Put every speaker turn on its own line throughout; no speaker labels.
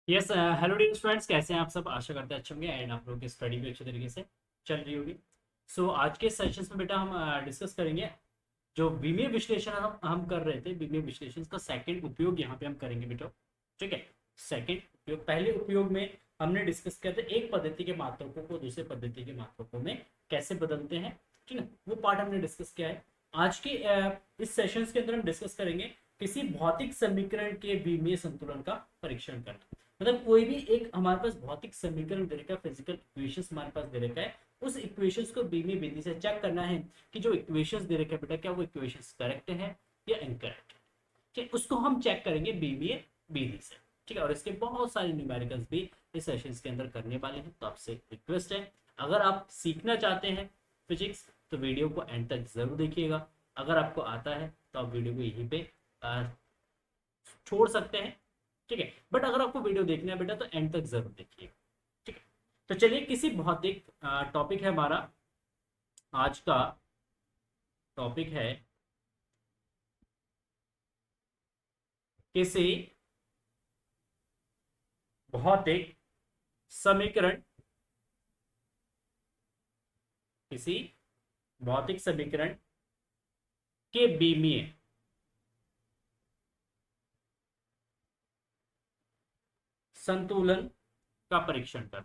Yes hello dear students, कैसे हैं आप सब। आशा करते हैं अच्छे होंगे एंड आप लोगों की स्टडी भी अच्छे तरीके से चल रही होगी। सो आज के सेशंस में बेटा हम डिस्कस करेंगे जो विमीय विश्लेषण हम कर रहे थे। विमीय विश्लेषण का सेकंड उपयोग यहाँ पे हम करेंगे बेटा। ठीक है। सेकंड उपयोग, पहले उपयोग में हमने डिस्कस किया था एक पद्धति के मात्रकों को दूसरे पद्धति के मात्रकों में कैसे बदलते हैं। ठीक है, वो पार्ट हमने डिस्कस किया है। आज के इस सेशंस के अंदर हम डिस्कस करेंगे किसी भौतिक समीकरण के विमीय संतुलन का परीक्षण करना। मतलब कोई भी एक हमारे पास भौतिक समीकरण दे रखा है, फिजिकल इक्वेशंस हमारे पास दे रखा है, उस इक्वेशंस को बीमीय विधि से चेक करना है कि जो इक्वेशंस दे रखे हैं बेटा क्या वो इक्वेशंस करेक्ट है या इनकरेक्ट है। ठीक, उसको हम चेक करेंगे बीमीय विधि से। ठीक है, और इसके बहुत सारे न्यूमेरिकल्स भी इस सेशंस के अंदर करने वाले हैं। तो आपसे रिक्वेस्ट है, अगर आप सीखना चाहते हैं फिजिक्स तो वीडियो को एंड तक जरूर देखिएगा। अगर आपको आता है तो आप वीडियो को यहीं पे छोड़ सकते हैं। ठीक है, बट अगर आपको वीडियो देखना है बेटा तो एंड तक जरूर देखिएगा। ठीक है, तो चलिए किसी भौतिक टॉपिक है हमारा आज का टॉपिक है किसी भौतिक समीकरण, किसी भौतिक समीकरण के बीमीय संतुलन का परीक्षण कर।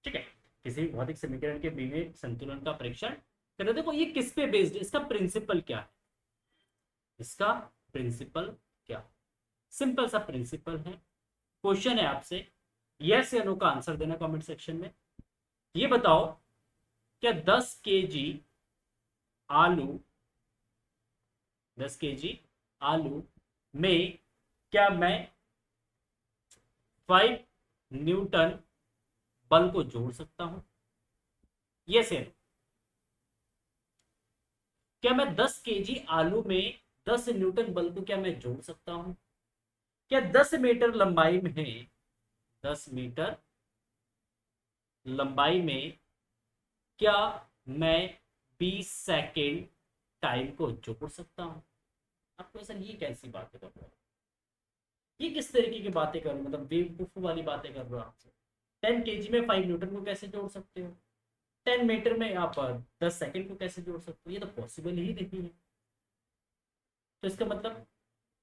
ठीक है, किसी भौतिक समीकरण के बीमीय संतुलन का परीक्षण कर। देखो ये किस पे बेस्ड है, इसका प्रिंसिपल क्या है, इसका प्रिंसिपल क्या। सिंपल सा प्रिंसिपल है। क्वेश्चन है आपसे, यस या नो का आंसर देना कमेंट सेक्शन में। ये बताओ क्या 10 kg आलू, 10 kg आलू में क्या मैं 5 न्यूटन बल को जोड़ सकता हूं। यस या नो। क्या मैं 10 kg आलू में 10 न्यूटन बल को क्या मैं जोड़ सकता हूं। क्या 10 मीटर लंबाई में, 10 मीटर लंबाई में क्या मैं 20 सेकेंड टाइम को जोड़ सकता हूं। आपको ऐसा ये कैसी बातें कर रहे हो, ये किस तरीके की बातें कर रहे हो, मतलब बेवकूफ वाली बातें कर रहे हो आपसे। 10 kg में 5 न्यूटन को कैसे जोड़ सकते हो, 10 मीटर में आप 10 सेकेंड को कैसे जोड़ सकते हो, ये तो पॉसिबल ही नहीं है। तो इसका मतलब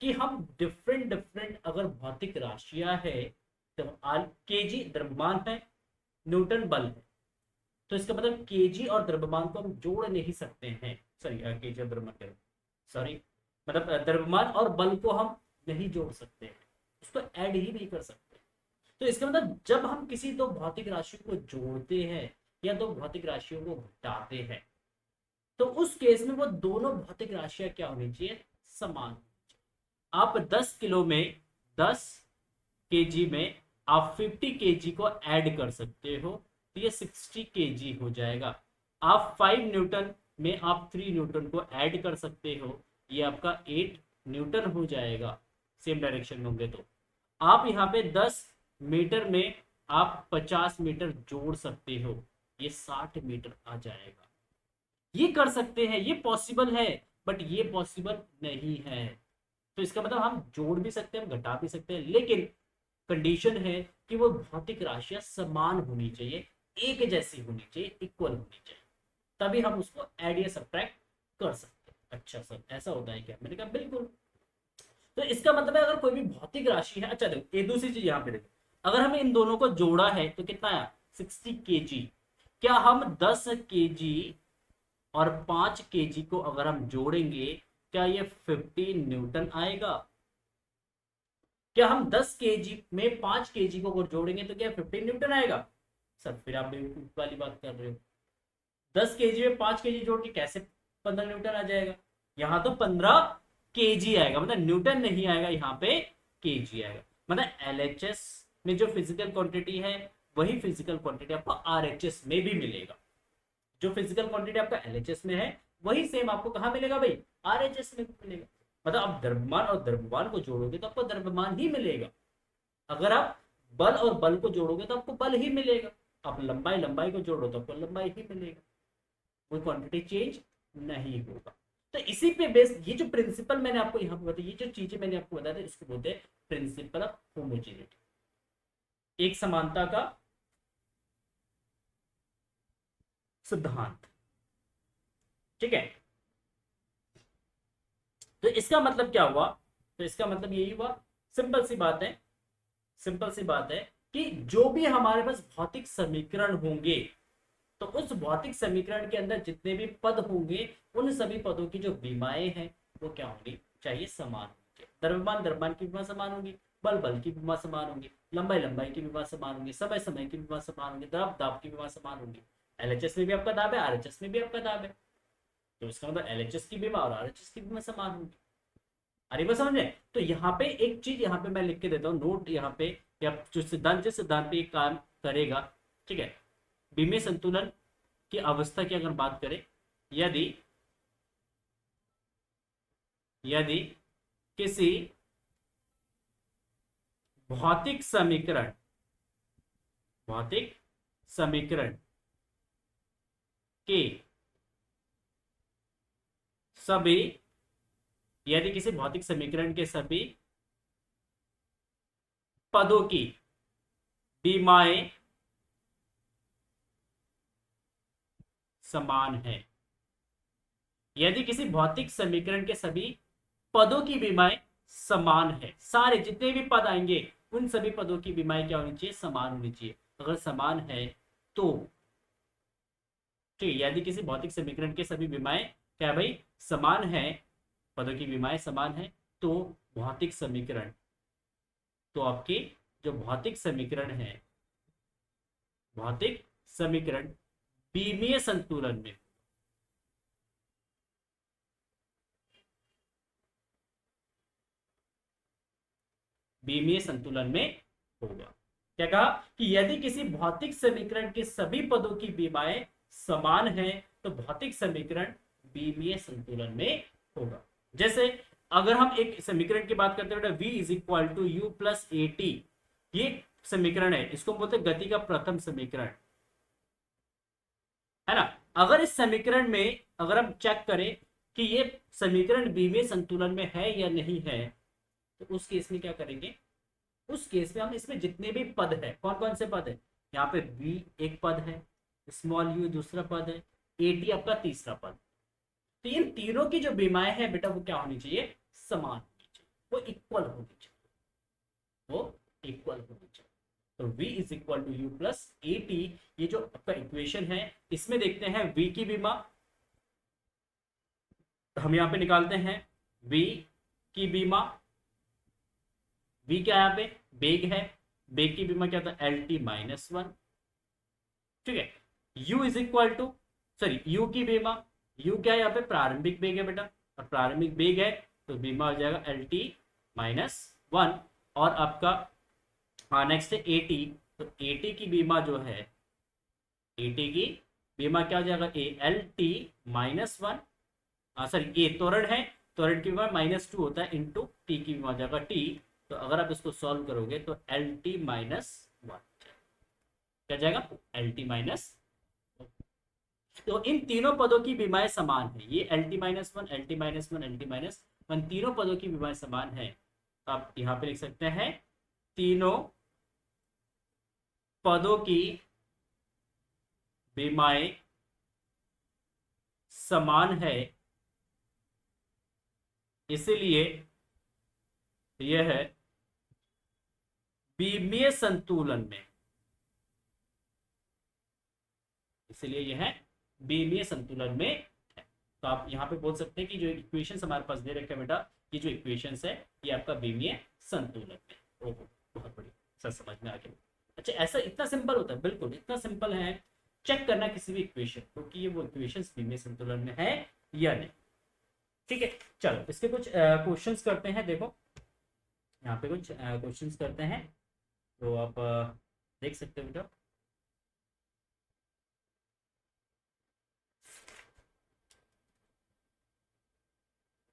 कि हम डिफरेंट डिफरेंट अगर भौतिक राशियां है तो केजी द्रव्यमान है, न्यूटन बल है, तो इसका मतलब केजी और द्रव्यमान को हम जोड़ नहीं सकते हैं। सॉरी, केजी और द्रव्यमान, सॉरी, मतलब द्रव्यमान और बल को हम नहीं जोड़ सकते हैं, उसको ऐड ही नहीं कर सकते। तो इसका मतलब जब हम किसी दो भौतिक राशियों को जोड़ते हैं या दो भौतिक राशियों को घटाते हैं तो उस केस में वो दोनों भौतिक राशियां क्या होनी चाहिए, समान। आप 10 किलो में, 10 kg में आप 50 kg को ऐड कर सकते हो तो ये 60 kg हो जाएगा। आप 5 न्यूटन में आप 3 न्यूटन को ऐड कर सकते हो, ये आपका 8 न्यूटन हो जाएगा। सेम डायरेक्शन में होंगे तो आप यहाँ पे 10 मीटर में आप 50 मीटर जोड़ सकते हो, ये 60 मीटर आ जाएगा। ये कर सकते हैं, ये पॉसिबल है, बट ये पॉसिबल नहीं है। तो इसका मतलब हम जोड़ भी सकते हैं, हम घटा भी सकते हैं, लेकिन कंडीशन है कि वो भौतिक राशियां समान होनी चाहिए, एक जैसी होनी चाहिए, इक्वल होनी चाहिए, तभी हम उसको ऐड या सब्ट्रैक्ट कर सकते हैं। अच्छा सर ऐसा होता है क्या, मैंने कहा बिल्कुल। तो इसका मतलब है अगर कोई भी भौतिक राशि है, अच्छा देखो एक दूसरी चीज यहाँ पे देखो, अगर हमें इन दोनों को जोड़ा है तो कितना आया 60 kg। क्या हम 10 kg और 5 kg को अगर हम जोड़ेंगे क्या ये 15 न्यूटन आएगा। क्या हम 10 kg में 5 kg को अगर जोड़ेंगे तो क्या 15 न्यूटन आएगा। सर फिर आप बेवकूफ वाली बात कर रहे हो, 10 kg में 5 kg जोड़ के कैसे 15 न्यूटन आ जाएगा। यहाँ तो 15 kg आएगा, मतलब न्यूटन नहीं आएगा, यहाँ पे kg आएगा। मतलब एलएचएस में जो फिजिकल क्वांटिटी है वही फिजिकल क्वांटिटी आपको आरएचएस में भी मिलेगा। जो फिजिकल क्वांटिटी आपका एलएचएस में है वही सेम आपको कहाँ मिलेगा भाई, आरएचएस में भी मिलेगा। मतलब आप द्रव्यमान और द्रव्यमान को जोड़ोगे तो आपको द्रव्यमान ही मिलेगा, अगर आप बल और बल को जोड़ोगे तो आपको बल ही मिलेगा, आप लंबाई लंबाई को जोड़ो तो आपको लंबाई ही मिलेगा, कोई क्वांटिटी चेंज नहीं होगा। तो इसी पे बेस ये जो प्रिंसिपल मैंने आपको यहाँ पे बताया, ये जो चीजें मैंने आपको बताया था, इसको बोलते हैं प्रिंसिपल ऑफ होमोजेनिटी, एक समानता का सिद्धांत। ठीक है, तो इसका मतलब क्या हुआ, तो इसका मतलब यही हुआ, सिंपल सी बात है, सिंपल सी बात है कि जो भी हमारे पास भौतिक समीकरण होंगे, तो उस भौतिक समीकरण के अंदर जितने भी पद होंगे, उन सभी पदों की जो विमाएं हैं वो क्या होनी चाहिए, समान होंगे। द्रव्यमान द्रव्यमान की विमा समान होगी, बल बल की विमा समान होगी, लंबाई लंबाई की विमा समान होगी, समय समय की विमा समान होगी, दाब दाब की विमा समान होगी। एलएचएस में भी आपका दाब है, आरएचएस में भी आपका दाब है, तो इसका मतलब एलएचएस की विमा और आरएचएस की विमा समान होगी। अरे बस समझ में, तो यहाँ पे एक चीज यहाँ पे मैं लिख के देता हूँ नोट यहाँ पे, या जो सिद्धांत जिस सिद्धांत पे काम करेगा। ठीक है, विमीय संतुलन की अवस्था की अगर बात करें, यदि यदि किसी भौतिक समीकरण, भौतिक समीकरण के सभी, यदि किसी भौतिक समीकरण के सभी पदों की विमाएं समान है, यदि किसी भौतिक समीकरण के सभी पदों की विमाएं समान है, सारे जितने भी पद आएंगे उन सभी पदों की विमाएं क्या होनी चाहिए, समान होनी चाहिए। अगर समान है तो ठीक है, यदि किसी भौतिक समीकरण के सभी विमाएं क्या भाई समान है, पदों की विमाएं समान है, तो भौतिक समीकरण, तो आपके जो भौतिक समीकरण है, भौतिक समीकरण विमीय संतुलन में, विमीय संतुलन में होगा। क्या कहा कि यदि किसी भौतिक समीकरण के सभी पदों की विमाएं समान है, तो भौतिक समीकरण विमीय संतुलन में होगा। जैसे अगर हम एक समीकरण की बात करते हैं, v is equal to u plus a t, ये समीकरण है, इसको बोलते हैं गति का प्रथम समीकरण, है ना। अगर इस समीकरण में अगर हम चेक करें कि ये समीकरण विमीय संतुलन में है या नहीं है, तो उस केस में क्या करेंगे, उस केस में हम इसमें जितने भी पद है, कौन कौन से पद है, यहाँ पे v एक पद है, स्मॉल u दूसरा पद है, ए टी आपका तीसरा पद, तो इन तीनों की जो विमाएं है बेटा वो क्या होनी चाहिए, समान होनी चाहिए, वो इक्वल होनी चाहिए, वो इक्वल होनी चाहिए। तो v is equal to u plus a t, ये जो आपका इक्वेशन है, इसमें देखते हैं v की विमा, तो हम यहाँ पे निकालते हैं v की विमा, v क्या यहाँ पे बेग है, बेग की विमा क्या था, एल टी माइनस वन। ठीक है, u is equal to, sorry u की विमा, u क्या है यहाँ पे प्रारंभिक बेग है बेटा, और प्रारंभिक बेग है तो बीमा हो जाएगा एल टी माइनस वन। और आपका नेक्स्ट है ए टी, तो ए टी की बीमा जो है, ए टी की बीमा क्या हो जाएगा, a l T minus one, sorry a त्वरण है, त्वरण की बीमा माइनस टू होता है, इंटू टी की बीमा हो जाएगा टी, तो अगर आप इसको सॉल्व करोगे तो एल टी माइनस वन क्या जाएगा, एल टी माइनस। तो इन तीनों पदों की विमाएं समान है, ये L T minus one, L T minus one, L T minus one, तीनों पदों की विमाएं समान है। आप यहां पे लिख सकते हैं तीनों पदों की विमाएं समान है, इसलिए यह विमीय संतुलन में, इसलिए यह विमीय संतुलन में है। तो आप यहाँ पे बोल सकते हैं कि जो इक्वेशन हमारे पास दे रखे हैं बेटा, ये जो इक्वेशन है ये आपका विमीय संतुलन में। ओहो बहुत बढ़िया, सर समझ में आ गया। अच्छा ऐसा इतना सिंपल होता है, बिल्कुल इतना सिंपल है चेक करना किसी भी इक्वेशन को कि ये वो इक्वेशन विमीय संतुलन में है या नहीं। ठीक है, चलो इसके कुछ क्वेश्चंस करते हैं। देखो यहाँ पे कुछ क्वेश्चंस करते हैं, तो आप देख सकते हो बेटा।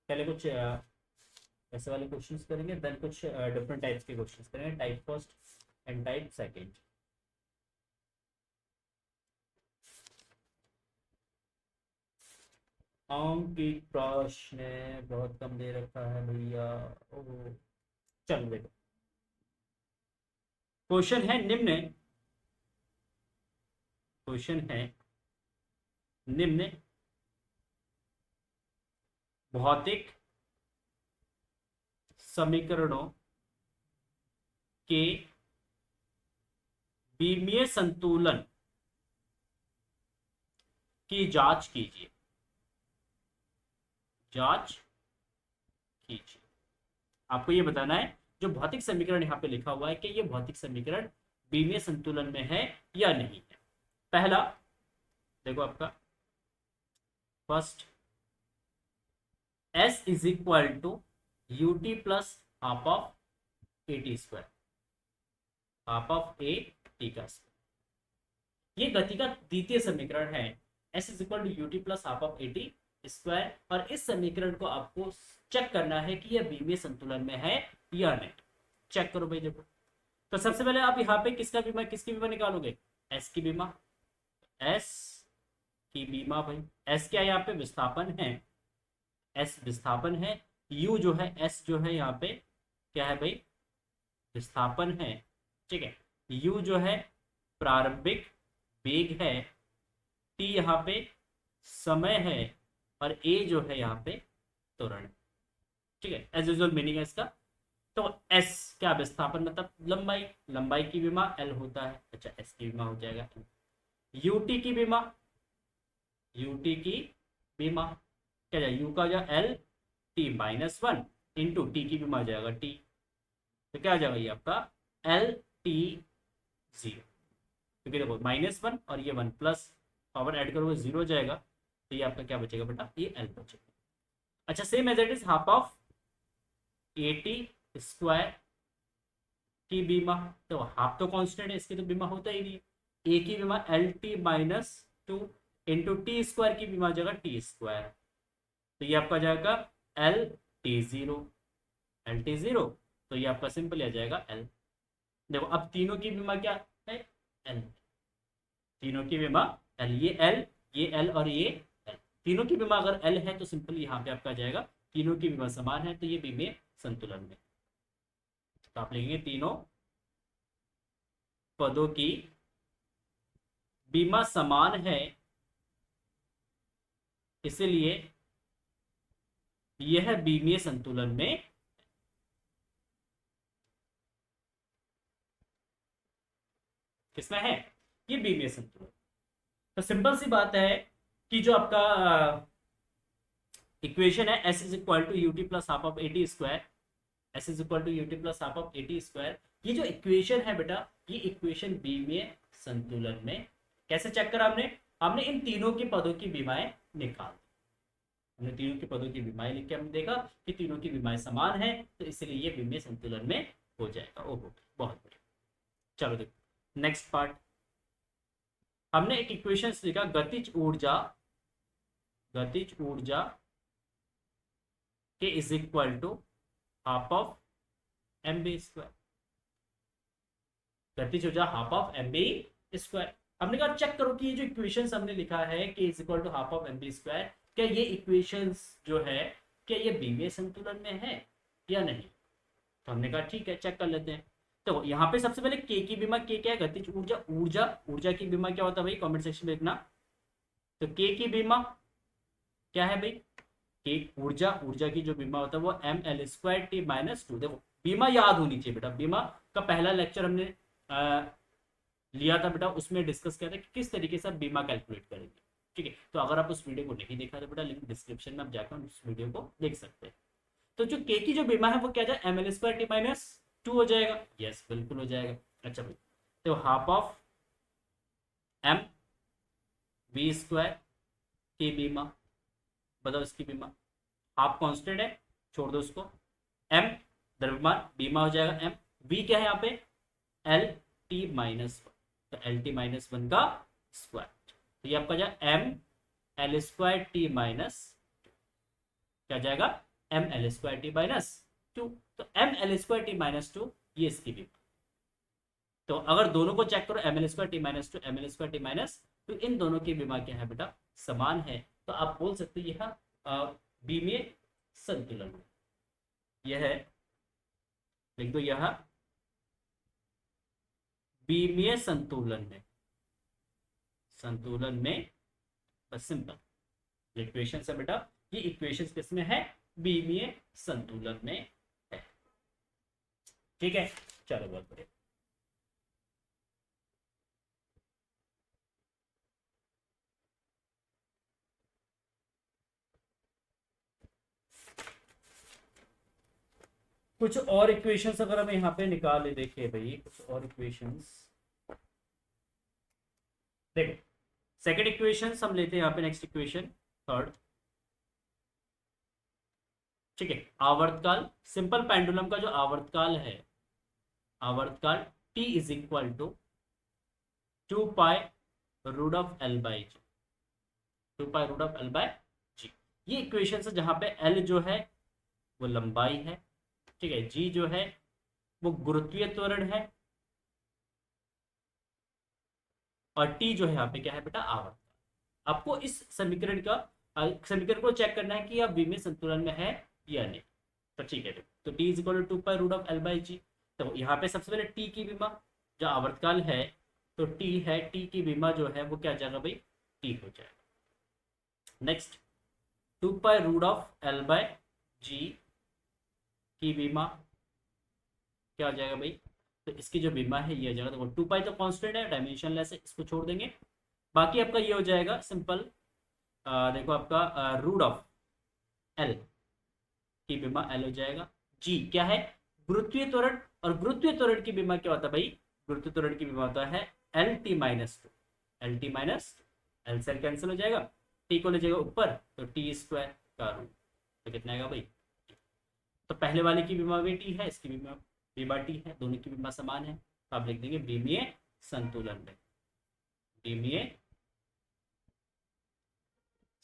पहले कुछ ऐसे वाले क्वेश्चंस करेंगे, देन कुछ डिफरेंट टाइप्स के क्वेश्चंस करेंगे, type first and type second. अंकित प्रश्न बहुत कम दे रखा है भैया। ओह, चलो देखो, क्वेश्चन है निम्न, क्वेश्चन है निम्न भौतिक समीकरणों के विमीय संतुलन की जांच कीजिए, जांच कीजिए। आपको ये बताना है जो भौतिक समीकरण यहाँ पे लिखा हुआ है कि ये भौतिक समीकरण विमीय संतुलन में है या नहीं है। पहला देखो आपका first, s is equal to u t plus half of a t square, half of a t का स्क्वायर। ये गति का द्वितीय समीकरण है, s is equal to u t plus half of a t square. और इस समीकरण को आपको चेक करना है कि यह विमीय संतुलन में है या नहीं। चेक करो भाई, देखो तो सबसे पहले आप यहाँ पे किसका बीमा, किसकी बीमा निकालोगे, s की बीमा, s की बीमा भाई। s क्या यहाँ पे विस्थापन है, s विस्थापन है, u जो है, s जो है यहाँ पे क्या है भाई, विस्थापन है, ठीक है। u जो है प्रारंभिक वेग है, t यहाँ पे समय है, और a जो है यहाँ पे त्वरण, ठीक है। एज यूजुअल मीनिंग है इसका। तो s क्या विस्थापन मतलब लंबाई, लंबाई की बीमा l होता है, अच्छा s की बीमा हो जाएगा ut की बीमा, ut की बीमा क्या जाएगा, u का जो l t minus one into T की बीमा हो जाएगा t, तो क्या आ जाएगा ये आपका l t जीरो, क्योंकि देखो माइनस वन और ये वन प्लस पावर ऐड करोगे जीरो हो जाएगा, तो ये आपका क्या बचेगा बेटा, ये l बचेगा। अच्छा same as it is half of a t square की बीमा, तो हाफ तो कांस्टेंट है, इसकी तो बीमा होता ही नहीं है। ए की बीमा L T minus two into T square की बीमा जाएगा टी स्क्वायर, तो ये आपका जाएगा L T zero, L T zero, तो ये आपका सिंपल आ जाएगा एल। देखो अब तीनों की बीमा क्या है, एल, तीनों की बीमा एल, ये एल और ये एल, तीनों की बीमा अगर एल है तो सिंपल यहाँ पे आपका जाएगा तीनों की बीमा समान है, तो ये विमीय संतुलन में। तो आप लिखेंगे तीनों पदों की बीमा समान है, इसलिए यह विमीय संतुलन में, किसमें है, ये विमीय संतुलन। तो सिंपल सी बात है कि जो आपका इक्वेशन है s is equal to u t plus half of a t square, s is equal to u t plus half of a t square, ये जो इक्वेशन है बेटा, ये इक्वेशन विमीय संतुलन में। कैसे चेक करा हमने, हमने इन तीनों के पदों की बीमाएं निकाल, हमने तीनों के पदों की बीमाएं लिख के हमने देखा कि तीनों की बीमाएं समान है, तो इसलिए ये विमीय संतुलन में हो जाएगा। ओहो बहुत बढ़िया। चलो देखो नेक्स्ट पार्ट, हमने एक इक्वेशन लिखा, गतिज ऊर्जा, गतिज ऊर्जा के is equal to half of m v square, गतिज ऊर्जा half of m v square. हमने कहा चेक करो कि ये जो इक्वेशंस हमने लिखा है कि is equal to half of m v square, क्या ये इक्वेशंस जो है क्या ये विमीय संतुलन में है या नहीं। तो हमने कहा ठीक है चेक कर लेते हैं। तो यहाँ पे सबसे पहले के की बीमा, के क्या है, गतिज ऊर्जा, ऊर्जा की बीमा क्या होता है भाई, कमेंट सेक्शन में लिखना। तो के की बीमा क्या है भाई, के ऊर्जा की जो बीमा होता है वो M L square T minus two. देखो बीमा याद होनी चाहिए बेटा, बीमा का पहला लेक्चर हमने लिया था बेटा, उसमें डिस्कस किया था कि किस तरीके से आप बीमा कैलकुलेट करेंगे, ठीक है। तो अगर आप उस वीडियो को नहीं देखा तो बेटा लिंक डिस्क्रिप्शन में आप जाकर उस वीडियो को देख सकते हैं। तो जो के की जो बीमा है वो क्या जाए, M L square T minus two हो जाएगा, यस बिल्कुल हो जाएगा। अच्छा भाई, तो half of m v square की बीमा, बताओ इसकी बीमा, हाफ कांस्टेंट है छोड़ दो उसको, एम द्रव्यमान बीमा हो जाएगा एम, बी क्या है यहाँ पे एल टी माइनस वन, तो एल टी माइनस वन का स्क्वायर, तो ये आपका जाएगा m L square T minus, क्या जाएगा m L square T minus two, तो M L square T minus two ये इसकी बीमा। तो अगर दोनों को चेक करो m L square T minus two, m L square T minus, तो इन दोनों की बीमा क्या है बेटा, समान है, तो आप बोल सकते हैं यह बीमीय संतुलन में, यह है, लिख दो यह बीमीय संतुलन में, संतुलन में, बस सिंपल इक्वेशन है बेटा, ये इक्वेशन किसमें है, बीमीय संतुलन में है। ठीक है, चलो बहुत बढ़िया। कुछ और इक्वेशंस अगर हम यहाँ पे निकाले, देखिए भाई कुछ और इक्वेशंस, देखो सेकंड इक्वेशन हम लेते हैं यहाँ पे, नेक्स्ट इक्वेशन थर्ड। ठीक है, आवर्तकाल, सिंपल पेंडुलम का जो आवर्तकाल है, आवर्तकाल t is equal to 2π√L/g, 2π√L/g। ये इक्वेशन है जहां पे L जो है वो लंबाई है, ठीक है, g जो है वो गुरुत्वीय त्वरण है, और t जो है यहाँ पे क्या है बेटा, आवर्तकाल। आपको इस समीकरण का समीकरण को चेक करना है कि आप विमीय संतुलन में है या नहीं। तो ठीक है, तो t is equal to 2π√L/g। तो यहाँ पे सबसे पहले t की विमा जो आवर्तकाल है, तो t है, t की विमा जो है वो क्या जाएगा भाई, t हो जाएगा। नेक्स्ट 2π√L/g की विमा क्या हो जाएगा भाई, तो इसकी जो विमा है ये हो जाएगा, तो 2π तो कांस्टेंट है, डायमेंशनलेस है, इसको छोड़ देंगे। बाकी आपका ये हो जाएगा सिंपल, देखो आपका √L की विमा L हो जाएगा, g क्या है, गुरुत्वीय त्वरण, और गुरुत्वीय त्वरण की विमा क्या होता है भाई, गुरुत्वीय त्वरण की विमा होता है LT - 2, LT - L से कैंसिल हो जाएगा, t को ले जाएगा ऊपर तो t² का रूट, तो कितना आएगा भाई, तो पहले वाले की विमा भी t है, इसकी विमा t है, दोनों की विमा समान है, तो आप लिख देंगे विमीय संतुलन में, विमीय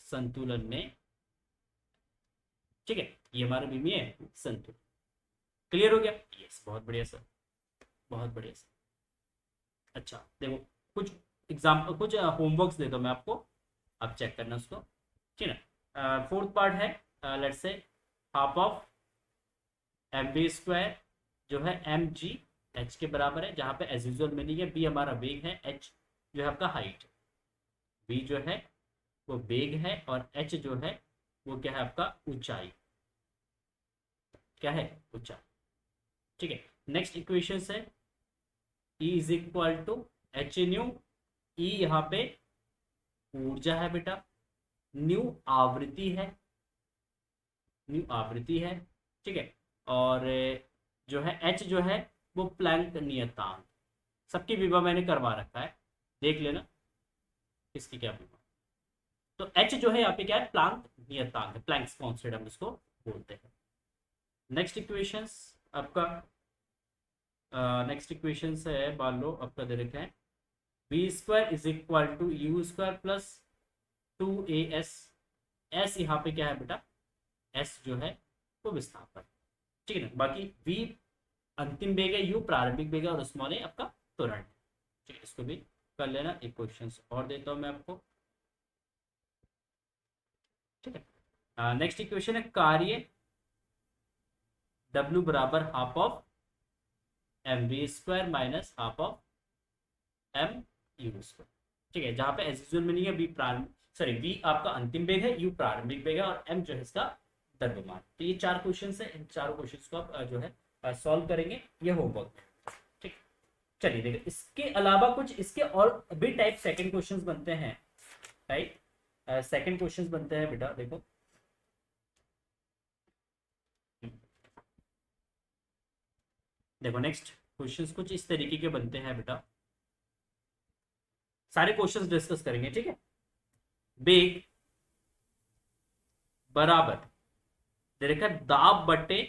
संतुलन में। ठीक है, ये हमारा विमीय संतुलन क्लियर हो गया, यस बहुत बढ़िया सर, बहुत बढ़िया सर। अच्छा देखो कुछ एग्जाम्पल, कुछ होमवर्क्स देता हूँ मैं आपको, आप चेक करना उसको, ठीक है। फोर्थ पार्ट है, let's say half of mv² जो है mg h के बराबर है, जहाँ पे एज यूजुअल मीनिंग है, b हमारा वेग है, h जो है आपका हाइट, v जो है वो वेग है, और h जो है वो क्या है आपका ऊंचाई, क्या है ऊंचाई। ठीक है, नेक्स्ट इक्वेशन है E is equal to h nu, e यहाँ पे ऊर्जा है बेटा, न्यू आवृत्ति है, न्यू आवृत्ति है, ठीक है, और जो है एच जो है वो प्लैंक नियतांक, सबकी विभा मैंने करवा रखा है, देख लेना इसकी क्या विभा। तो एच जो है यहाँ पे क्या है, प्लैंक नियतांक है, प्लैंक्स कांस्टेंट हम इसको बोलते हैं। नेक्स्ट इक्वेशंस आपका, नेक्स्ट इक्वेशन है, मान लो आपका दे रखा है v² is equal to u² plus 2as, s यहाँ पे क्या है बेटा, s जो है वो विस्थापन, ठीक है ना, बाकी v अंतिम वेग है, u प्रारंभिक वेग है, और स्मॉल a आपका त्वरण, ठीक है, इसको भी कर लेना। एक क्वेश्चन और देता हूँ मैं आपको, ठीक है। नेक्स्ट इक्वेशन है कार्य w बराबर half of mv² minus half of mu², ठीक है, जहां पे एज यूजुअल मीनिंग है v प्रारंभिक, सॉरी v आपका अंतिम वेग है, u प्रारंभिक वेग है, और m जो है इसका द्रव्यमान। तो ये 4 क्वेश्चन है, इन चारों क्वेश्चन को आप जो है सॉल्व करेंगे, ये होमवर्क, ठीक। चलिए देखिए, इसके अलावा कुछ इसके और भी टाइप सेकंड क्वेश्चंस बनते हैं, राइट, सेकंड क्वेश्चंस बनते हैं बेटा, देखो देखो नेक्स्ट क्वेश्चंस कुछ इस तरीके के बनते हैं बेटा, सारे क्वेश्चंस डिस्कस करेंगे, ठीक है। वेग बराबर दे रखा है दाब बट्टे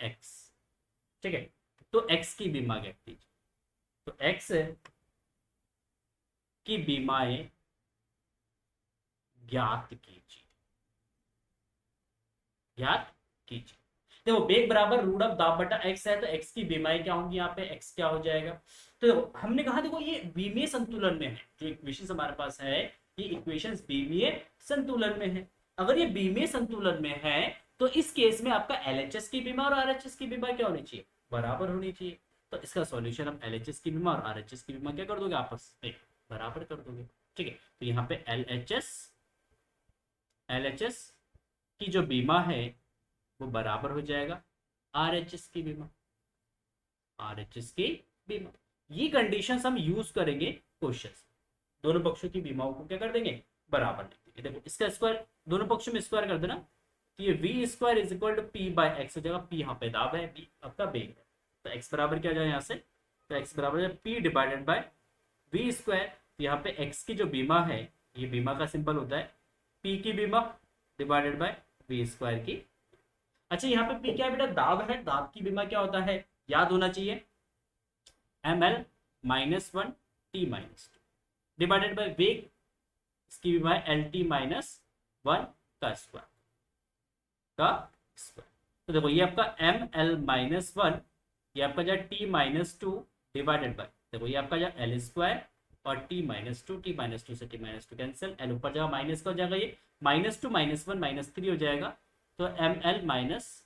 एक्स, ठीक है, तो एक्स की बीमा ज्ञात कीजिए, तो एक्स की बीमाएं ज्ञात कीजिए, ज्ञात कीजिए। देखो वेग बराबर रूट ऑफ दाब बटा एक्स है, तो एक्स की बीमाएं क्या होंगी, यहाँ पे एक्स क्या हो जाएगा, तो हमने कहा देखो ये विमीय संतुलन में है, जो इक्वेशन हमारे पास है ये इक्वेशंस बीमीय संतुलन में है। अगर ये बीमीय संतुलन में है तो इस केस में आपका एलएचएस की बीमा और आरएचएस की बीमा क्या होनी चाहिए, बराबर होनी चाहिए। तो इसका सॉल्यूशन हम एलएचएस की बीमा और आरएचएस की बीमा क्या कर दोगे, आपस में बराबर कर दोगे। ठीक है, तो यहाँ पे एलएचएस की जो बीमा है वो बराबर हो जाएगा आरएचएस की बीमा, आरएचएस की बीमा। ये कंडीशंस हम यूज करेंगे क्वेश्चन, दोनों पक्षों की बीमाओं को क्या कर देंगे, बराबर लिख देंगे। देखो इसका स्क्वायर दोनों पक्षों में स्क्वायर कर देना, तो ये v square is equal to P by x हो जाएगा। पी यहाँ पे दाब है, पी आपका बेग है, तो एक्स बराबर क्या जाए यहाँ से, तो एक्स बराबर P divided by v square. तो यहाँ पे एक्स की जो बीमा है, ये बीमा का सिंबल होता है पी की बीमा डिवाइडेड बाय वी स्क्वायर की। अच्छा यहाँ पे पी क्या है बेटा, दाब है, दाब की बीमा क्या होता है, याद होना चाहिए ml minus one T minus two divided by वेग, इसकी बीमा है एल टी माइनस वन का स्क्वायर का स्क्वायर। तो देखो ये आपका एम एल माइनस वन, ये आपका जो T minus two divided by, देखो ये आपका जो एल स्क्वायर और टी माइनस टू से T minus to cancel, L ऊपर जाएगा माइनस का हो जाएगा, ये minus two minus one minus three हो जाएगा। तो एम एल माइनस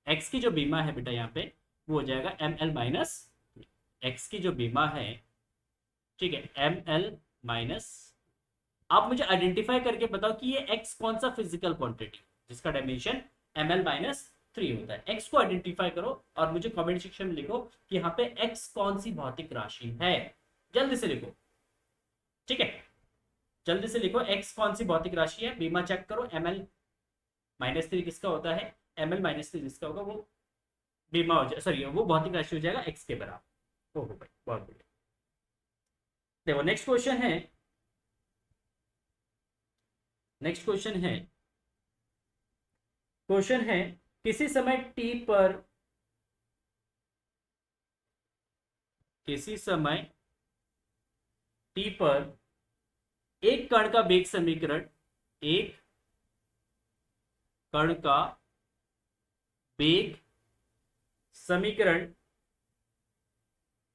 एक्स की जो बीमा है बेटा यहाँ पे वो हो जाएगा एम एल माइनस एक्स की जो बीमा है, ठीक है, एम एल माइनस, आप मुझे आइडेंटिफाई करके बताओ कि ये एक्स कौन सा फिजिकल क्वांटिटी जिसका dimension M L minus three होता है। एक्स को आइडेंटिफाई करो और मुझे कमेंट सेक्शन में लिखो कि यहाँ पे एक्स कौन सी भौतिक राशि है, जल्दी से लिखो। ठीक है, जल्दी से लिखो एक्स कौन सी भौतिक राशि है, बीमा चेक करो। एम एल माइनस थ्री किसका होता है, एम एल माइनस थ्री जिसका होगा वो बीमा हो जाए, सॉरी वो भौतिक राशि हो जाएगा एक्स के बराबर। ओहो भाई बहुत बढ़िया। देखो नेक्स्ट क्वेश्चन है, नेक्स्ट क्वेश्चन है, क्वेश्चन है किसी समय टी पर, किसी समय टी पर एक कण का वेग समीकरण, एक कण का वेग समीकरण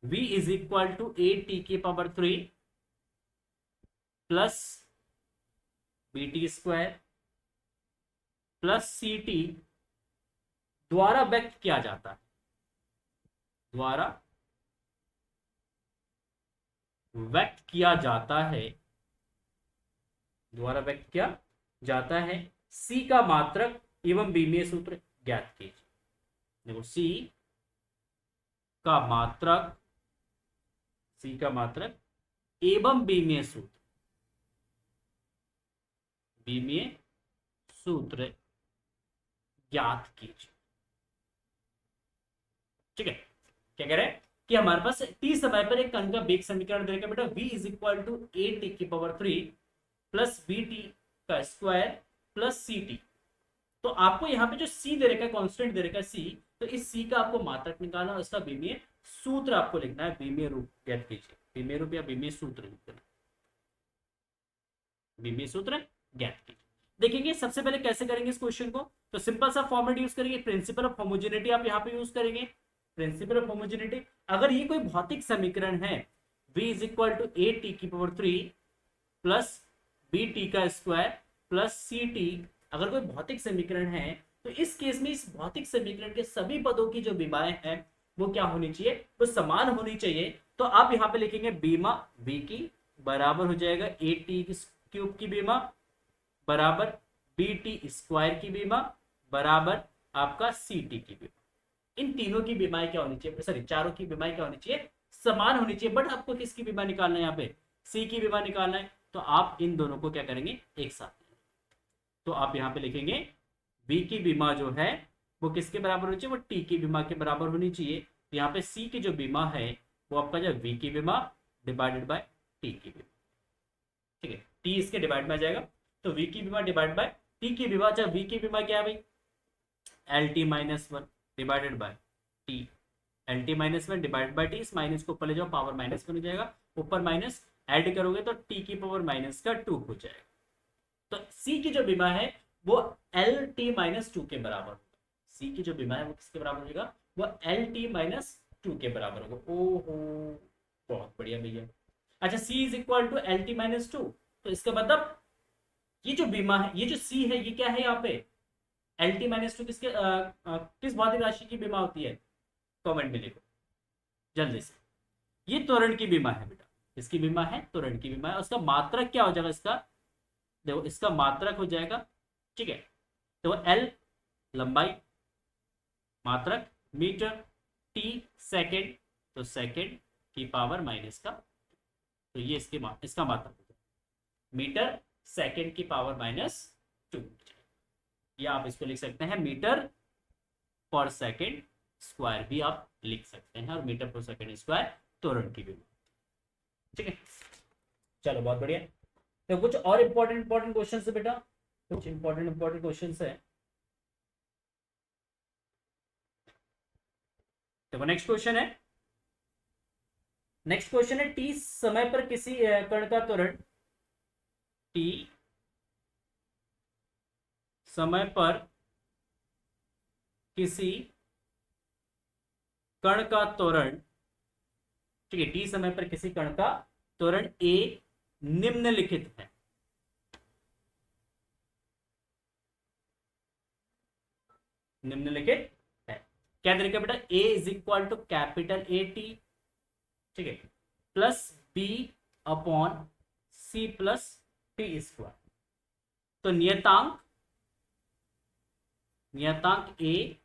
v is equal to a t के power three plus b t square plus c t द्वारा व्यक्त किया जाता है, द्वारा व्यक्त किया जाता है, द्वारा व्यक्त किया जाता है। सी का मात्रक एवं बीमीय सूत्र ज्ञात कीजिए। देखो सी का मात्रक, सी का मात्रक एवं बीमीय सूत्र, बीमीय सूत्र ज्ञात कीजिए। ठीक है, क्या कह रहे हैं कि हमारे पास टी समय पर एक कण का वेग समीकरण देगा बेटा, v is equal to a t की power three plus b t का स्क्वायर प्लस सी टी। तो आपको यहाँ पे जो c दे रखा है, कांस्टेंट दे रखा है c, तो इस c का आपको मात्रक निकालना और इसका बीमीय सूत्र आपको लिखना है, बीमीय रूप ज्ञात कीजिए, बीमीय रूप या बीमीय सूत्र लिख देना, बीमीय सूत्र ज्ञात कीजिए। देखेंगे सबसे पहले कैसे करेंगे इस क्वेश्चन को, तो सिंपल सा फॉर्मेट यूज करेंगे, प्रिंसिपल ऑफ होमोजेनिटी आप यहाँ पे यूज करेंगे, प्रिंसिपल ऑफ होमोजेनिटी। अगर ये कोई भौतिक समीकरण है v is equal to a t की power three plus b t का स्क्वायर प्लस सी टी, अगर कोई भौतिक समीकरण है तो इस केस में इस भौतिक समीकरण के सभी पदों की जो बीमाएं हैं वो क्या होनी चाहिए, वो समान होनी चाहिए। तो आप यहाँ पे लिखेंगे बीमा v की बराबर हो जाएगा ए टी क्यूब की बीमा बराबर बी टी स्क्वायर की बीमा बराबर आपका सी टी की बीमा। इन तीनों की बीमाएं क्या होनी चाहिए, सॉरी चारों की बीमाएं क्या होनी चाहिए, समान होनी चाहिए। बट आपको किसकी बीमा निकालना है, यहाँ पे सी की बीमा निकालना है, तो आप इन दोनों को क्या करेंगे एक साथ। तो आप यहाँ पे लिखेंगे v की बीमा जो है वो किसके बराबर होनी चाहिए, वो t की बीमा के बराबर होनी चाहिए। तो यहाँ पे c की जो बीमा है वो आपका जो v की बीमा डिवाइडेड बाय t की बीमा, ठीक है, t इसके डिवाइड में आ जाएगा, तो v की बीमा डिवाइड बाय t की बीमा। अच्छा v की बीमा क्या है भाई, L T minus one divided by T, L T minus one divide by T, इस माइनस को ऊपर ले जाओ पावर माइनस वन हो जाएगा, ऊपर माइनस ऐड करोगे तो टी की पावर माइनस का टू हो जाएगा। तो C की जो बीमा है वो एल टी माइनस टू के बराबर होगा, C की जो बीमा है वो किसके बराबर होगा, वो एल टी माइनस टू के बराबर होगा। ओहो बहुत बढ़िया भैया। अच्छा C is equal to L T minus two, तो इसका मतलब ये जो बीमा है, ये जो सी है, ये क्या है यहाँ पे एल टी माइनस टू किसके किस भौतिक राशि की बीमा होती है? कमेंट में लिखो जल्दी से। ये त्वरण की बीमा है बेटा, इसकी बीमा है, त्वरण की बीमा है। उसका मात्रक क्या हो जाएगा? इसका देखो, इसका मात्रक हो जाएगा, ठीक है, तो एल लंबाई, मात्रक मीटर, टी सेकेंड, तो सेकेंड की पावर माइनस का, तो ये इसका मात्रक हो जाएगा मीटर सेकेंड की पावर माइनस 2, या आप इसको लिख सकते हैं मीटर पर सेकेंड स्क्वायर भी आप लिख सकते हैं, और मीटर पर सेकेंड स्क्वायर त्वरण की बीमा, ठीक है। चलो बहुत बढ़िया। तो कुछ और इंपॉर्टेंट क्वेश्चन है बेटा, कुछ इंपॉर्टेंट क्वेश्चन है। देखो नेक्स्ट क्वेश्चन है, टी समय पर किसी कण का त्वरण, टी समय पर किसी कण का त्वरण, ठीक है, टी समय पर किसी कण का त्वरण ए निम्नलिखित है। निम्नलिखित है क्या तरीका बेटा? A is equal to capital a t, ठीक है, plus b upon c plus T square. तो नियतांक a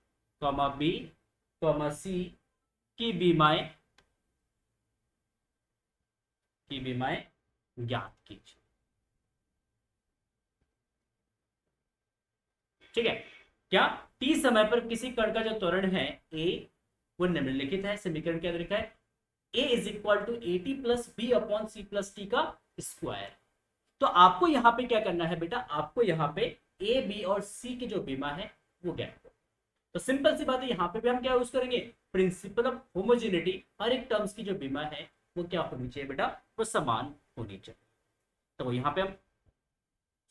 comma b comma c की बीमाएं ज्ञात कीजिए, ठीक है। क्या? टी समय पर किसी कण का जो त्वरण है ए, वो निम्नलिखित है। समीकरण क्या तरीका है? A is equal to a t plus b upon c plus t का स्क्वायर। तो आपको यहां पे क्या करना है बेटा? आपको यहां पे ए बी और सी की जो बीमा है वो ज्ञात करो। तो सिंपल सी बात है, यहां पे भी हम क्या यूज करेंगे? Principle of homogeneity. हर एक टर्म्स की जो बीमा है वो क्या होनी चाहिए बेटा? वो समान होनी चाहिए। तो यहां पे हम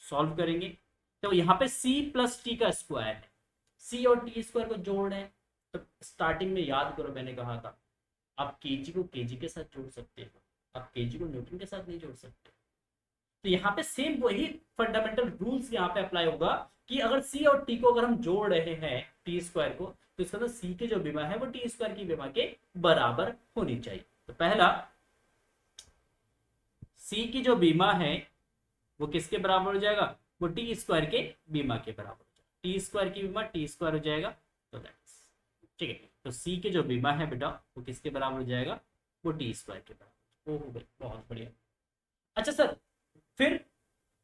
सॉल्व करेंगे। तो यहाँ पे c प्लस टी का स्क्वायर है, c और टी स्क्वायर को जोड़ रहे हैं। तो स्टार्टिंग में याद करो, मैंने कहा था आप केजी को केजी के साथ जोड़ सकते हो, आप केजी को न्यूटन के साथ नहीं जोड़ सकते। तो यहाँ पे सेम वही फंडामेंटल रूल्स यहाँ पे अप्लाई होगा कि अगर c और t को अगर हम जोड़ रहे हैं टी स्क्वायर को, तो इसका मतलब c की जो बीमा है वो टी स्क्वायर की बीमा के बराबर होनी चाहिए। तो पहला, c की जो बीमा है वो किसके बराबर हो जाएगा? वो टी स्क्वायर के बीमा के बराबर हो जाएगा। टी स्क्वायर की बीमा टी स्क्वायर हो जाएगा, तो दैट्स ठीक है। तो सी के जो बीमा है बेटा वो किसके बराबर हो जाएगा? वो टी स्क्वायर के बराबर। ओह भाई बहुत बढ़िया। अच्छा सर, फिर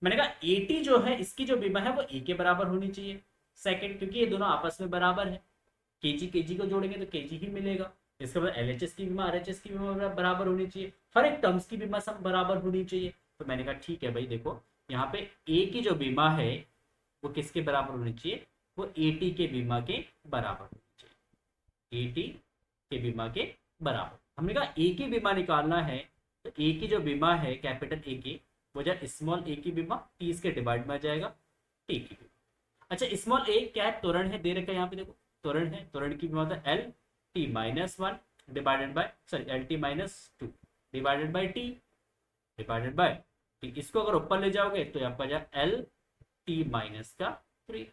मैंने कहा ए टी जो है इसकी जो बीमा है वो ए के बराबर होनी चाहिए सेकंड, क्योंकि ये दोनों आपस में बराबर है। केजी को जोड़ेंगे तो केजी ही मिलेगा। इसके बाद एलएचएस की बीमा आरएचएस की बीमा बराबर होनी चाहिए, हर एक टर्म्स की बीमा सब बराबर होनी चाहिए। तो मैंने कहा ठीक है भाई, देखो यहाँ पे ए की जो बीमा है वो किसके बराबर होनी चाहिए? वो ए टी के बीमा के बराबर होनी चाहिए, ए टी के बीमा के बराबर। हमने कहा ए की बीमा निकालना है, तो ए की जो बीमा है कैपिटल ए की वो जाए स्मॉल ए की बीमा, टी इसके डिवाइड में आ जाएगा टी की बीमा। अच्छा स्मॉल ए क्या है? त्वरण है, दे रखा है यहाँ पे, देखो त्वरण है, त्वरण की बीमा L T minus one divided by L T minus two divided by T divided by T. इसको अगर ऊपर ले जाओगे तो आपका जाए एल टी माइनस का 3।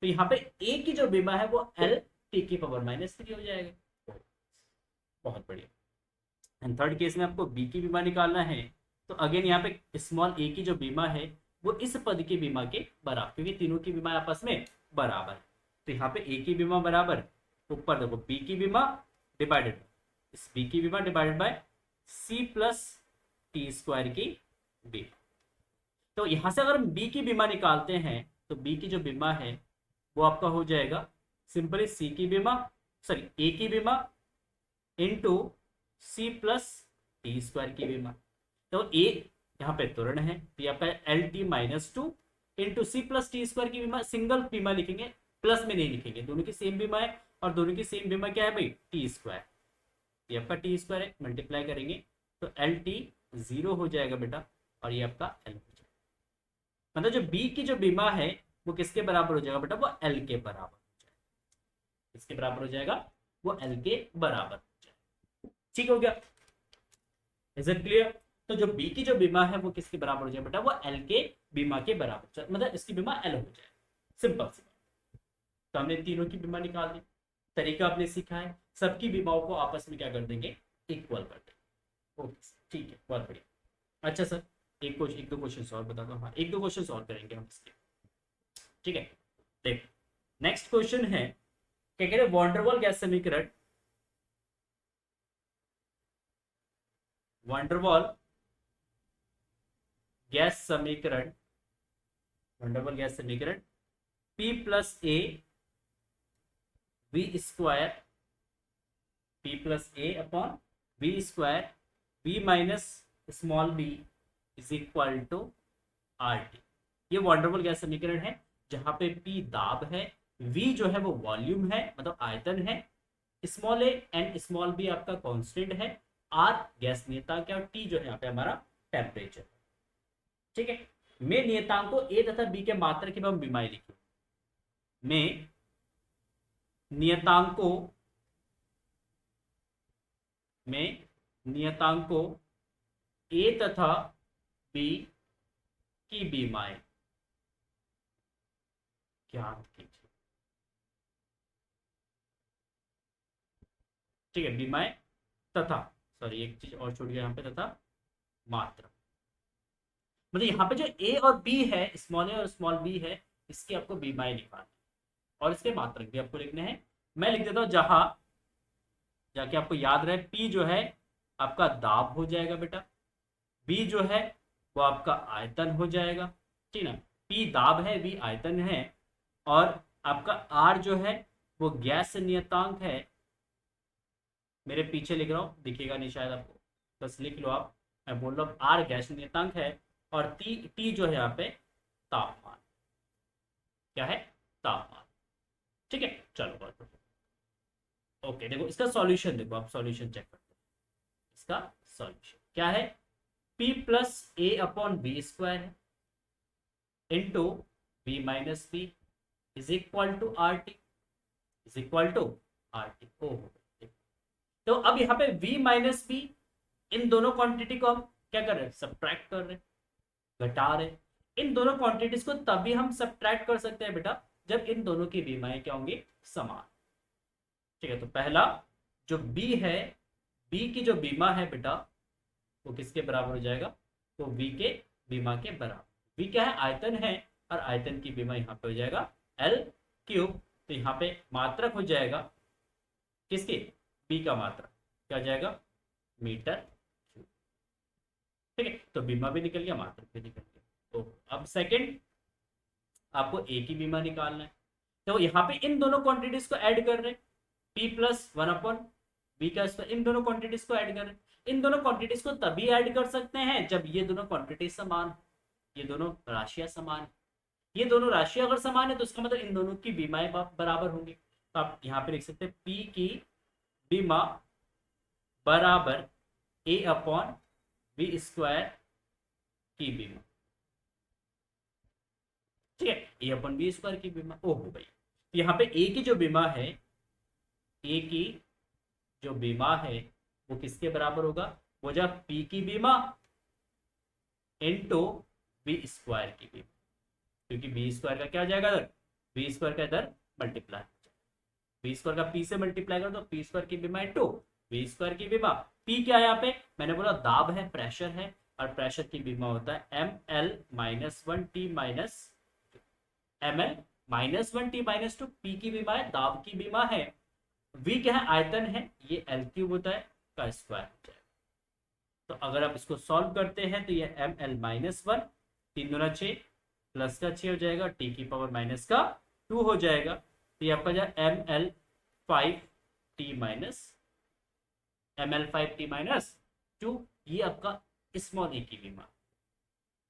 तो यहाँ पे ए की जो बीमा है वो एल टी की पावर माइनस 3 हो जाएगा। बहुत बढ़िया। एंड थर्ड केस में आपको बी की बीमा निकालना है, तो अगेन यहाँ पे स्मॉल ए की जो बीमा है वो इस पद की बीमा के बराबर, क्योंकि तीनों की बीमा आपस में बराबर है। तो यहाँ पे ए की बीमा बराबर, ऊपर देखो बी की बीमा डिवाइडेड, इस बी की बीमा divided by C plus T square की बीमा। तो यहां से अगर हम बी की बीमा निकालते हैं तो बी की जो बीमा है वो आपका हो जाएगा सिंपली सी की बीमा, सॉरी ए की बीमा into C plus T square की बीमा। तो ए यहाँ पे त्वरण है तो यहाँ पे L T minus two into C plus T square की बीमा, सिंगल बीमा लिखेंगे, प्लस में नहीं लिखेंगे, दोनों की सेम बीमा है और दोनों की सेम बीमा क्या है भाई? T square. ये आपका टी स्क्वायर है, मल्टीप्लाई करेंगे तो एल टी 0 हो जाएगा बेटा, और ये आपका एल हो जाएगा। मतलब जो बी की जो बीमा है वो किसके बराबर हो जाएगा बेटा? वो एल के बराबर हो जाएगा। किसके बराबर हो जाएगा? वो एल के बराबर हो जाएगा। ठीक हो गया? Is it clear? तो जो बी की जो बीमा है वो किसके बराबर हो जाए बेटा, वो एल के बीमा के बराबर, मतलब इसकी बीमा एल हो जाए। सिंपल सी बात। तो हमने तीनों की बीमा निकाल दी, तरीका आपने सीखा है, सबकी बीमाओं को आपस में क्या कर देंगे, इक्वल कर देंगे। ओके ठीक है, बहुत बढ़िया। अच्छा सर, एक दो क्वेश्चन और बता दो। हाँ, एक दो क्वेश्चन और करेंगे हम इसके। ठीक है, देख नेक्स्ट क्वेश्चन है, क्या कह रहे, वॉन्डरवॉल गैस समीकरण, वॉन्डरवॉल गैस समीकरण, वॉन्डरवॉल गैस समीकरण P plus a v square, P plus a upon v square, b minus small b is equal to are T. ये वॉन्डरवॉल गैस समीकरण है जहां पे P दाब है, V जो है वो वॉल्यूम है मतलब आयतन है, small a and small b आपका कांस्टेंट है, R गैस नियतांक है और T जो है यहाँ पे हमारा टेम्परेचर। ठीक है, मैं नियतांकों A तथा B के मात्रक की बीमारी लिखी, में नियतांकों A तथा B की बीमाएं ज्ञात कीजिए। ठीक है, बीमाएं तथा, सॉरी एक चीज और छूट गया यहाँ पे, तथा मात्रा, मतलब यहाँ पे जो ए और बी है, स्मॉल ए और स्मॉल बी है, इसकी आपको बीमाएं निकालनी और इसके मात्रक भी आपको लिखने हैं। मैं लिख देता हूँ, जहां जाके आपको याद रहे, पी जो है आपका दाब हो जाएगा बेटा, बी जो है वो आपका आयतन हो जाएगा, ठीक ना, पी दाब है, बी आयतन है, और आपका आर जो है वो गैस नियतांक है, मेरे पीछे लिख रहा हूँ दिखेगा नहीं शायद आपको, बस लिख लो आप, मैं बोल रहा हूँ आर गैस नियतांक है, और टी जो है यहाँ पे तापमान, क्या है, तापमान। ठीक है, चलो बहुत बढ़िया। ओके, देखो इसका सॉल्यूशन देखो, आप सॉल्यूशन चेक करते हैं, इसका सॉल्यूशन क्या है, P plus a upon b square है into b minus b is equal to are t, is equal to are t. ओ, तो अब यहाँ पे v माइनस बी, इन दोनों क्वांटिटी को हम क्या कर रहे हैं, सब्ट्रैक्ट कर रहे हैं, घटा रहे हैं। इन दोनों क्वांटिटीज को तभी हम सब्ट्रैक्ट कर सकते हैं बेटा, जब इन दोनों की बीमाएं क्या होंगी, समान। ठीक है, तो पहला जो b है, b की जो बीमा है बेटा वो किसके बराबर हो जाएगा, तो v के बीमा के बराबर। v क्या है, आयतन है, और आयतन की बीमा यहाँ पे हो जाएगा L क्यूब, तो यहाँ पे मात्रक हो जाएगा किसके, b का मात्रक क्या हो जाएगा, मीटर क्यूब। ठीक है, तो बीमा भी निकल गया, मात्रक भी निकल गया। तो अब सेकंड आपको a की बीमा निकालना है, तो यहाँ पे इन दोनों क्वांटिटीज को ऐड कर रहे हैं, p plus one upon v का स्क्वायर, इन दोनों क्वांटिटीज को ऐड कर रहे हैं। इन दोनों क्वांटिटीज को तभी ऐड कर सकते हैं जब ये दोनों क्वांटिटीज समान, ये दोनों राशियां समान, ये दोनों राशियां अगर समान है तो इसका मतलब इन दोनों की बीमाएं बराबर होंगी। तो आप यहाँ पे लिख सकते हैं p की बीमा बराबर a अपॉन बी स्क्वायर की बीमा। ठीक है, a अपॉन बी स्क्वायर की बीमा। ओहो भाई, यहाँ पे a की जो बीमा है, a की जो बीमा है वो किसके बराबर होगा, वो जब p की बीमा इंटू बी स्क्वायर की बीमा, क्योंकि बी स्क्वायर का क्या हो जाएगा इधर, बी स्क्वायर का इधर मल्टीप्लाई, बी स्क्वायर का पी से मल्टीप्लाई कर दो, पी स्क्वायर की बीमा इंटू बी स्क्वायर की बीमा। पी क्या है यहाँ पे, मैंने बोला दाब है, प्रेशर है, और प्रेशर की बीमा होता है M L minus one T minus M L minus one T minus two. पी की बीमा है, दाब की बीमा है, वी क्या है, आयतन है, ये एल क्यूब होता है का स्क्वायर होता है। तो अगर आप इसको सॉल्व करते हैं तो ये एम एल माइनस वन, तीन दूना छः, प्लस का 6 हो जाएगा, टी की पावर माइनस का 2 हो जाएगा, तो ये आपका जाए M L five T minus, M L five T minus 2, ये आपका स्मॉल ए की बीमा।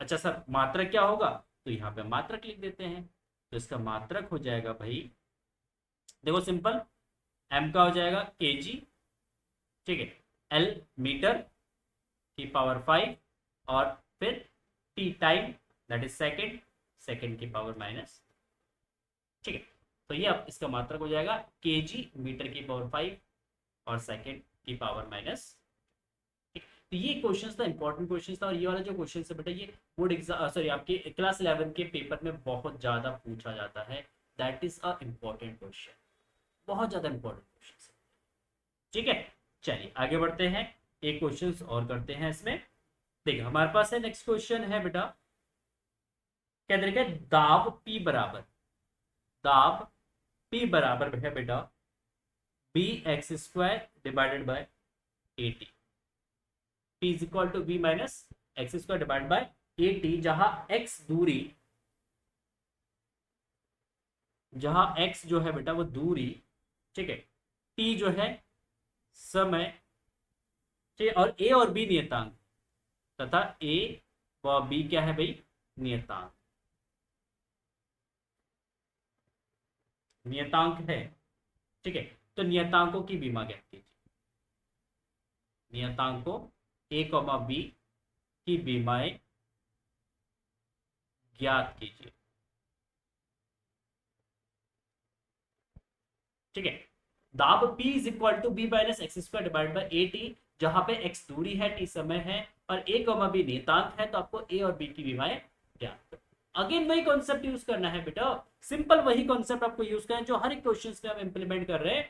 अच्छा सर, मात्रक क्या होगा, तो यहाँ पे मात्रक लिख देते हैं, तो इसका मात्रक हो जाएगा भाई, देखो सिंपल, एम का हो जाएगा केजी, ठीक है, एल मीटर की पावर 5, और फिर T time that is second, second की पावर माइनस। ठीक है, तो ये अब इसका मात्रक हो जाएगा केजी मीटर की पावर 5 और सेकेंड की पावर माइनस। तो ये क्वेश्चन था, इंपॉर्टेंट क्वेश्चन था, और ये वाला जो क्वेश्चन है बेटा ये बोर्ड एग्जाम सॉरी आपके क्लास 11 के पेपर में बहुत ज्यादा पूछा जाता है। That is a important question, बहुत ज्यादा इंपॉर्टेंट क्वेश्चन। ठीक है, चलिए आगे बढ़ते हैं, एक क्वेश्चन और करते हैं इसमें। देखिए हमारे पास है नेक्स्ट क्वेश्चन है बेटा, क्या तरीका है, दाब P बराबर, दाब P बराबर है बेटा b x square divided by a t, P is equal to b minus x square divide by a t, जहां एक्स दूरी, जहां एक्स जो है बेटा वो दूरी, ठीक है, टी जो है समय, ठीक है, और ए और बी नियतांक, तथा ए व बी क्या है भाई, नियतांक, नियतांक है। ठीक है, तो नियतांकों की बीमा ज्ञात कीजिए, नियतांकों ए कॉमा बी की बीमाएं ज्ञात कीजिए। ठीक है, दाब P is equal to b minus x square divide by a t, जहां पे x दूरी है, t समय है, और a कॉमा बी नियतांक है, तो आपको a और b की बीमाएं ज्ञात। अगेन वही कॉन्सेप्ट यूज करना है बेटा, सिंपल वही कॉन्सेप्ट आपको यूज करना है जो हर एक क्वेश्चन में हम इंप्लीमेंट कर रहे हैं,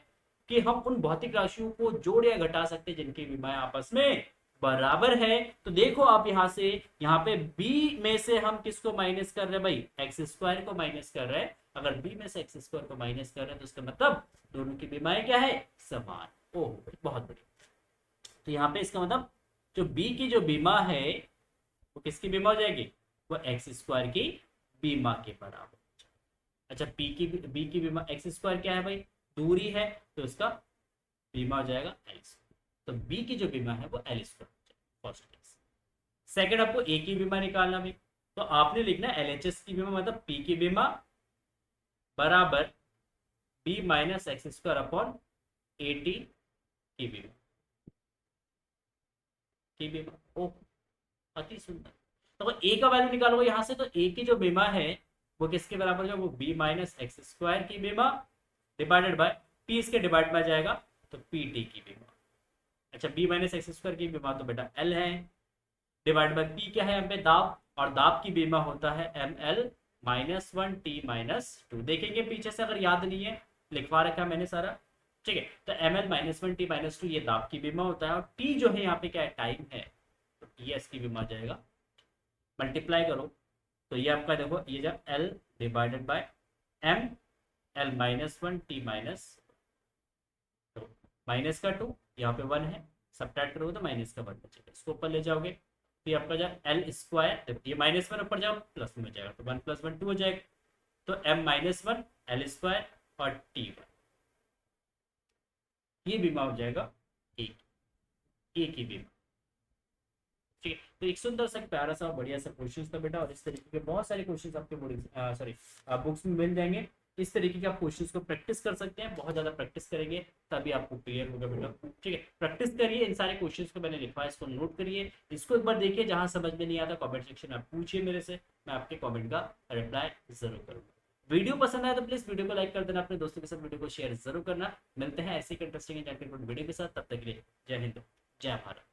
कि हम उन भौतिक राशियों को जोड़ या घटा सकते हैं जिनकी बीमाएं आपस में बराबर है। तो देखो आप यहां से, यहाँ पे b में से हम किसको माइनस कर रहे हैं भाई, एक्स स्क्वायर को माइनस कर रहे हैं। अगर b में से एक्स स्क्वायर को माइनस कर रहे हैं तो इसका मतलब दोनों की बीमाएं क्या है, समान। ओह बहुत बढ़िया, तो यहाँ पे इसका मतलब जो b की जो बीमा है वो किसकी बीमा हो जाएगी, वो एक्स स्क्वायर की बीमा के बराबर। अच्छा b की बीमा एक्स स्क्वायर क्या है भाई, दूरी है, तो इसका बीमा हो जाएगा एल स्क्वायर। तो b की जो बीमा है वो L square, first case. Second आपको a की बीमा निकालना भी, तो आपने लिखना LHS की बीमा मतलब p की बीमा बराबर b minus x square upon ए टी की बीमा, की बीमा। ओ अति सुंदर। तो ए का वैल्यू निकालो यहां से, तो ए की जो बीमा है वो किसके बराबर है, वो b माइनस एक्स स्क्वायर की बीमा डिवाइडेड बाय p, इसके डिवाइड में जाएगा तो पी टी की बीमा। अच्छा b माइनस एक्स स्क्वायर की बीमा तो बेटा l है, डिवाइड बाय p क्या है यहाँ पे, दाब, और दाब की बीमा होता है M L minus one T minus two. देखेंगे पीछे से, अगर याद नहीं है लिखवा रखा है मैंने सारा। ठीक है, तो M L minus one T minus two ये दाब की बीमा होता है, और टी जो है यहाँ पे क्या है, टाइम है, तो टी एस की बीमा जाएगा। मल्टीप्लाई करो तो ये आपका देखो, ये जब L divided by M L minus one T minus two, minus का टू यहाँ पे वन है, सब्ट्रैक्ट करोगे तो माइनस का वन बचेगा, इसको ऊपर ले जाओगे तो ये आपका जाए एल स्क्वायर, ये माइनस वन ऊपर जाओ प्लस में जाएगा, तो वन प्लस वन टू हो जाएगा, तो M minus one L square और टी वन, ये बीमा हो जाएगा ए की बीमा। ठीक है, तो एक सुंदर सा प्यारा सा बढ़िया सा क्वेश्चन था बेटा, और इस तरीके के बहुत सारे क्वेश्चन आपके बुक्स में मिल जाएंगे। इस तरीके के आप क्वेश्चन को प्रैक्टिस कर सकते हैं, बहुत ज्यादा प्रैक्टिस करेंगे तभी आपको क्लियर होगा बेटा। ठीक है, प्रैक्टिस करिए, इन सारे क्वेश्चन को मैंने लिखा है, इसको नोट करिए, इसको एक बार देखिए, जहां समझ में नहीं आता कमेंट सेक्शन में पूछिए मेरे से, मैं आपके कमेंट का रिप्लाई जरूर करूंगा। वीडियो पसंद आया तो प्लीज वीडियो को लाइक कर देना, अपने दोस्तों के साथ वीडियो को शेयर जरूर करना। मिलते हैं ऐसे इंटरेस्टिंग वीडियो के साथ, तब तक के लिए जय हिंद जय भारत।